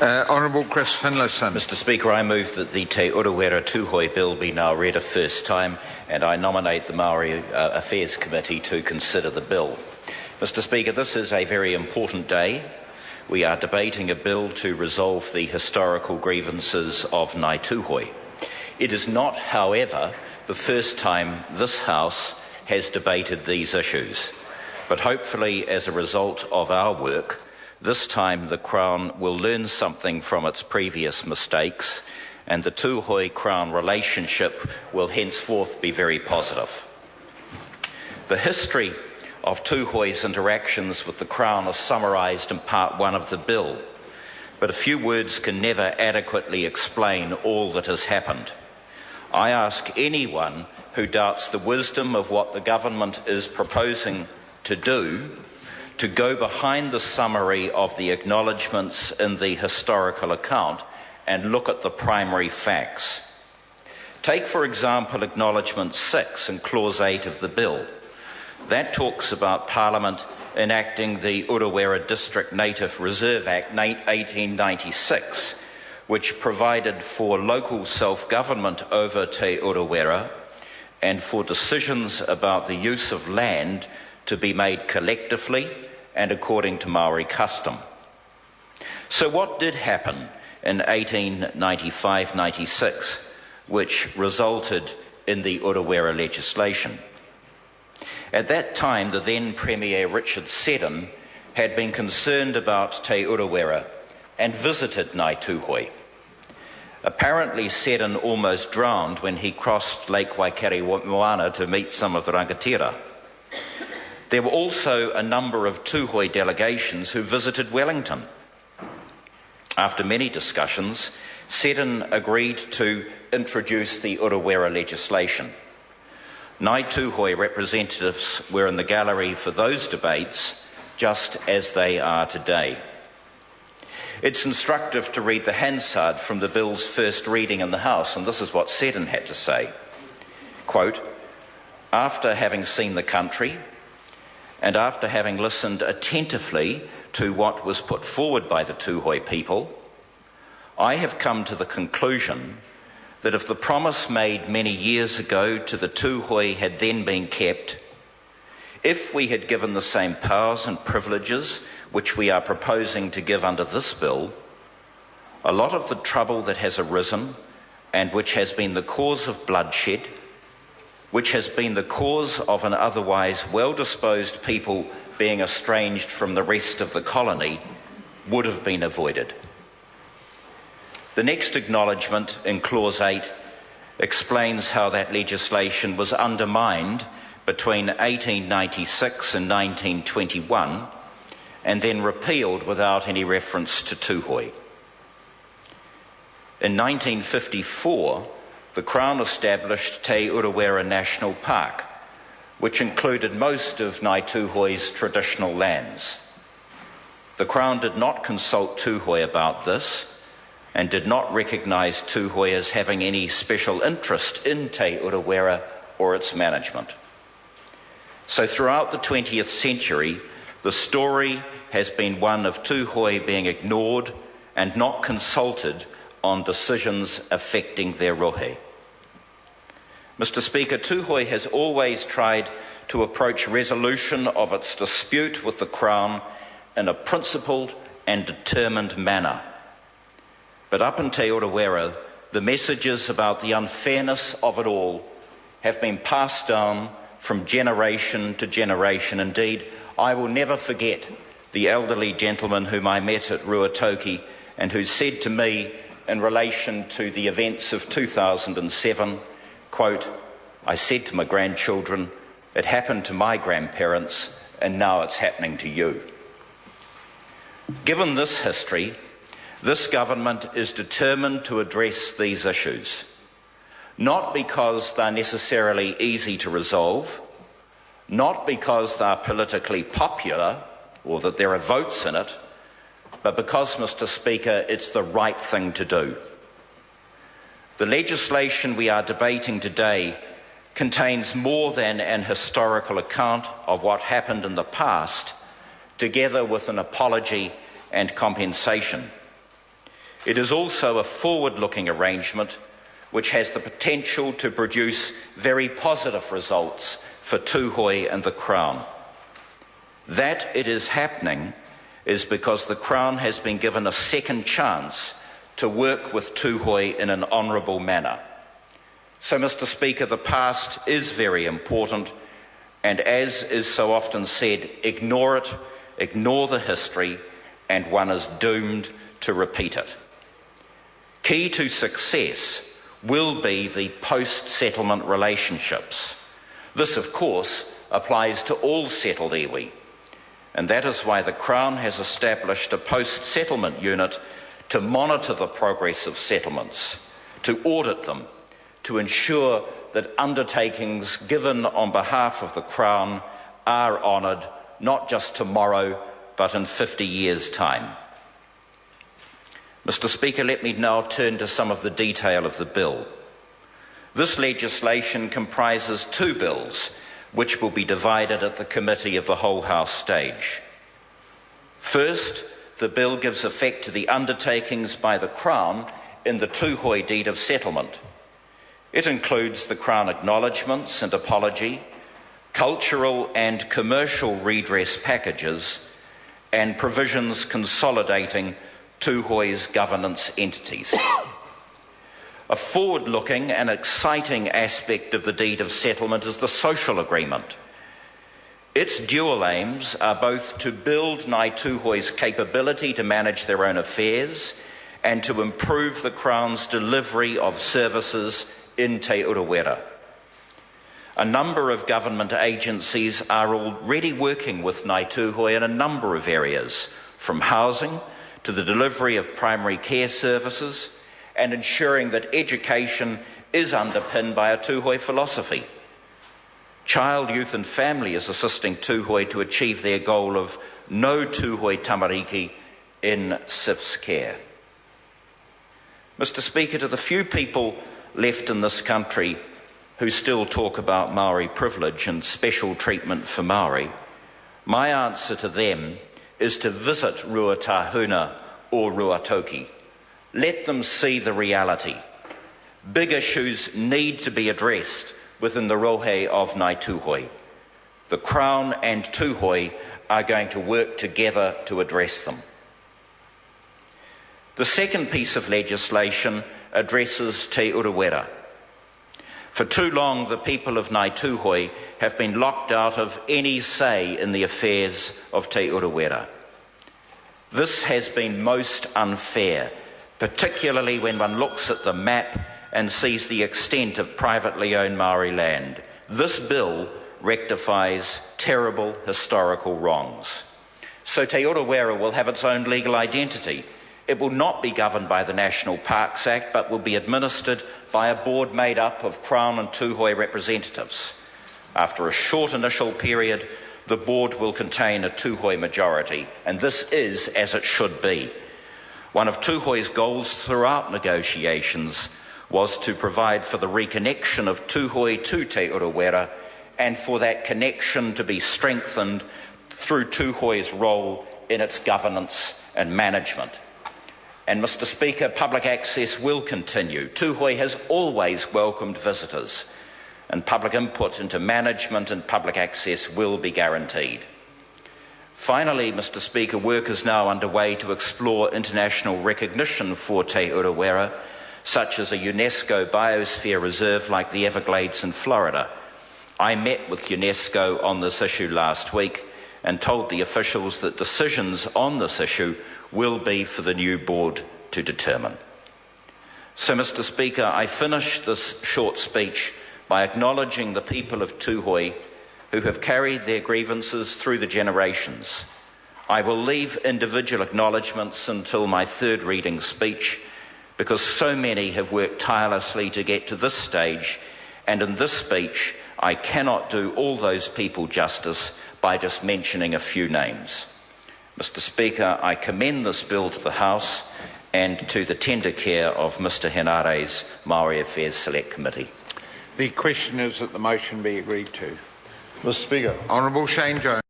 Honourable Chris Finlayson. Mr Speaker, I move that the Te Urewera Tuhoe Bill be now read a first time, and I nominate the Maori Affairs Committee to consider the bill. Mr Speaker, this is a very important day. We are debating a bill to resolve the historical grievances of Ngāi Tuhoe. It is not, however, the first time this House has debated these issues, but hopefully as a result of our work, this time the Crown will learn something from its previous mistakes, and the Tuhoe-Crown relationship will henceforth be very positive. The history of Tuhoe's interactions with the Crown is summarised in Part 1 of the bill, but a few words can never adequately explain all that has happened. I ask anyone who doubts the wisdom of what the government is proposing to do to go behind the summary of the acknowledgements in the historical account and look at the primary facts. Take, for example, Acknowledgement 6 in Clause 8 of the bill. That talks about Parliament enacting the Urewera District Native Reserve Act 1896, which provided for local self-government over Te Urewera and for decisions about the use of land to be made collectively and according to Maori custom. So what did happen in 1895-96, which resulted in the Urewera legislation? At that time, the then Premier Richard Seddon had been concerned about Te Urewera and visited Ngāi Tuhoe. Apparently, Seddon almost drowned when he crossed Lake Waikaremoana to meet some of the rangatira. There were also a number of Tuhoe delegations who visited Wellington. After many discussions, Seddon agreed to introduce the Urewera legislation. Ngāi Tuhoe representatives were in the gallery for those debates, just as they are today. It's instructive to read the Hansard from the bill's first reading in the House, and this is what Seddon had to say. Quote, "After having seen the country, and after having listened attentively to what was put forward by the Tuhoe people, I have come to the conclusion that if the promise made many years ago to the Tuhoe had then been kept, if we had given the same powers and privileges which we are proposing to give under this bill, a lot of the trouble that has arisen and which has been the cause of bloodshed, which has been the cause of an otherwise well-disposed people being estranged from the rest of the colony, would have been avoided." The next acknowledgement in Clause 8 explains how that legislation was undermined between 1896 and 1921 and then repealed without any reference to Tuhoe. In 1954, the Crown established Te Urewera National Park, which included most of Ngāi Tuhoe's traditional lands. The Crown did not consult Tuhoe about this and did not recognise Tuhoe as having any special interest in Te Urewera or its management. So throughout the 20th century, the story has been one of Tuhoe being ignored and not consulted on decisions affecting their rohe. Mr Speaker, Tuhoe has always tried to approach resolution of its dispute with the Crown in a principled and determined manner. But up in Te Urewera, the messages about the unfairness of it all have been passed down from generation to generation. Indeed, I will never forget the elderly gentleman whom I met at Ruatoki and who said to me in relation to the events of 2007, quote, "I said to my grandchildren, it happened to my grandparents and now it's happening to you." Given this history, this government is determined to address these issues, not because they're necessarily easy to resolve, not because they're politically popular or that there are votes in it, but because, Mr Speaker, it's the right thing to do. The legislation we are debating today contains more than an historical account of what happened in the past, together with an apology and compensation. It is also a forward-looking arrangement which has the potential to produce very positive results for Tuhoe and the Crown. That it is happening is because the Crown has been given a second chance to work with Tuhoe in an honourable manner. So, Mr. Speaker, the past is very important, and as is so often said, ignore it, ignore the history, and one is doomed to repeat it. Key to success will be the post-settlement relationships. This, of course, applies to all settled iwi, and that is why the Crown has established a post-settlement unit to monitor the progress of settlements, to audit them, to ensure that undertakings given on behalf of the Crown are honoured, not just tomorrow, but in 50 years' time. Mr. Speaker, let me now turn to some of the detail of the bill. This legislation comprises two bills, which will be divided at the Committee of the Whole House stage. First, the bill gives effect to the undertakings by the Crown in the Tuhoe deed of settlement. It includes the Crown acknowledgements and apology, cultural and commercial redress packages, and provisions consolidating Tuhoe's governance entities. A forward-looking and exciting aspect of the deed of settlement is the social agreement. Its dual aims are both to build Ngāi Tuhoe's capability to manage their own affairs and to improve the Crown's delivery of services in Te Urewera. A number of government agencies are already working with Ngāi Tuhoe in a number of areas, from housing to the delivery of primary care services and ensuring that education is underpinned by a Tuhoe philosophy. Child, Youth and Family is assisting Tuhoe to achieve their goal of no Tuhoe tamariki in SIF's care. Mr. Speaker, to the few people left in this country who still talk about Maori privilege and special treatment for Maori, my answer to them is to visit Ruatahuna or Ruatoki. Let them see the reality. Big issues need to be addressed within the rohe of Ngāi Tuhoe. The Crown and Tuhoe are going to work together to address them. The second piece of legislation addresses Te Urewera. For too long, the people of Ngāi Tuhoe have been locked out of any say in the affairs of Te Urewera. This has been most unfair, particularly when one looks at the map and sees the extent of privately owned Maori land. This bill rectifies terrible historical wrongs. So Te Urewera will have its own legal identity. It will not be governed by the National Parks Act, but will be administered by a board made up of Crown and Tuhoe representatives. After a short initial period, the board will contain a Tuhoe majority, and this is as it should be. One of Tuhoe's goals throughout negotiations was to provide for the reconnection of Tuhoe to Te Urewera and for that connection to be strengthened through Tuhoe's role in its governance and management. And Mr. Speaker, public access will continue. Tuhoe has always welcomed visitors, and public input into management and public access will be guaranteed. Finally, Mr. Speaker, work is now underway to explore international recognition for Te Urewera, such as a UNESCO biosphere reserve like the Everglades in Florida. I met with UNESCO on this issue last week and told the officials that decisions on this issue will be for the new board to determine. So, Mr. Speaker, I finish this short speech by acknowledging the people of Tuhoe who have carried their grievances through the generations. I will leave individual acknowledgements until my third reading speech, because so many have worked tirelessly to get to this stage, and in this speech I cannot do all those people justice by just mentioning a few names. Mr. Speaker, I commend this bill to the House and to the tender care of Mr. Henare's Māori Affairs Select Committee. The question is that the motion be agreed to. Mr. Speaker. Honourable Shane Jones.